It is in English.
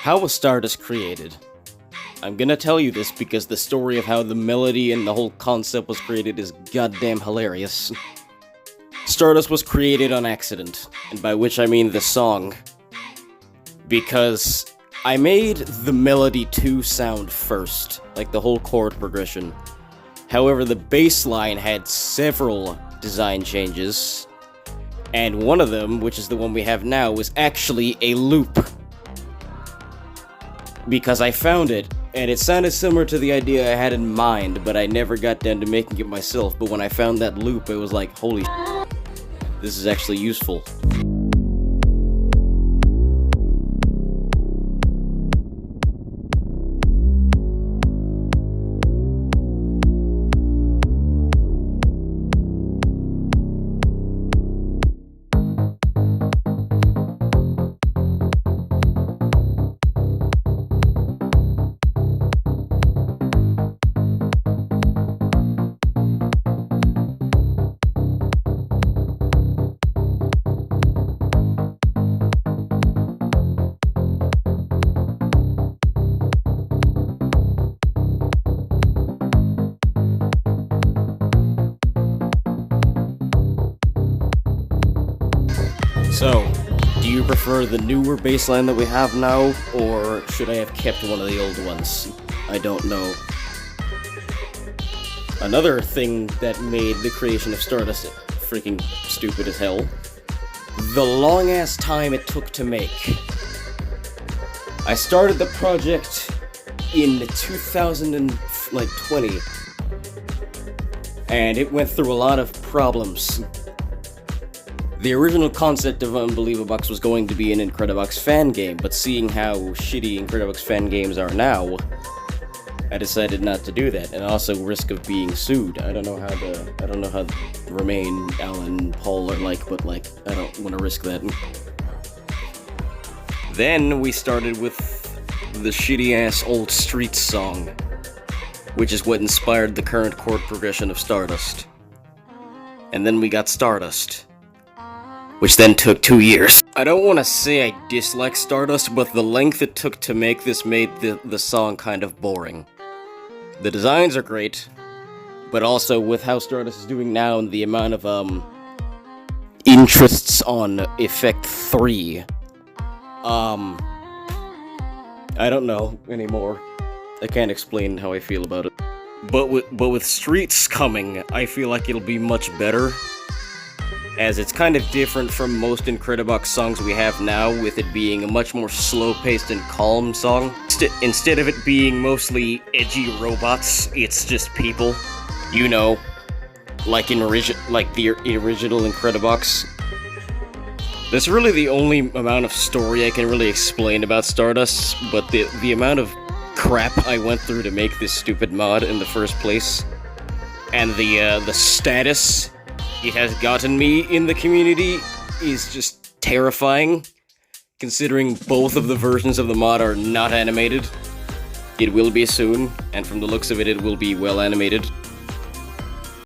How was Stardust created? I'm gonna tell you this because the story of how the melody and the whole concept was created is goddamn hilarious. Stardust was created on accident, and by which I mean the song. Because I made the melody 2 sound first, like the whole chord progression. However, the bass line had several design changes, and one of them, which is the one we have now, was actually a loop. Because I found it, and it sounded similar to the idea I had in mind, but I never got down to making it myself. But when I found that loop, it was like, holy shit, this is actually useful. So, do you prefer the newer bassline that we have now, or should I have kept one of the old ones? I don't know. Another thing that made the creation of Stardust freaking stupid as hell, the long-ass time it took to make. I started the project in 2020, and it went through a lot of problems. The original concept of Unbelievable was going to be an Incredibox fan game, but seeing how shitty Incredibox fan games are now, I decided not to do that, and also risk of being sued. I don't know how Romain, Alan, Paul are like, but like, I don't want to risk that. Then we started with the shitty-ass old Streets song, which is what inspired the current chord progression of Stardust. And then we got Stardust, which then took 2 years. I don't want to say I dislike Stardust, but the length it took to make this made the song kind of boring. The designs are great, but also with how Stardust is doing now and the amount of interests on Effect 3, I don't know anymore. I can't explain how I feel about it. But with Streets coming, I feel like it'll be much better, as it's kind of different from most Incredibox songs we have now, with it being a much more slow-paced and calm song. Instead of it being mostly edgy robots, it's just people. You know, like the original Incredibox. That's really the only amount of story I can really explain about Stardust, but the amount of crap I went through to make this stupid mod in the first place, and the status it has gotten me in the community is just terrifying, considering both of the versions of the mod are not animated. It will be soon, and from the looks of it, it will be well animated.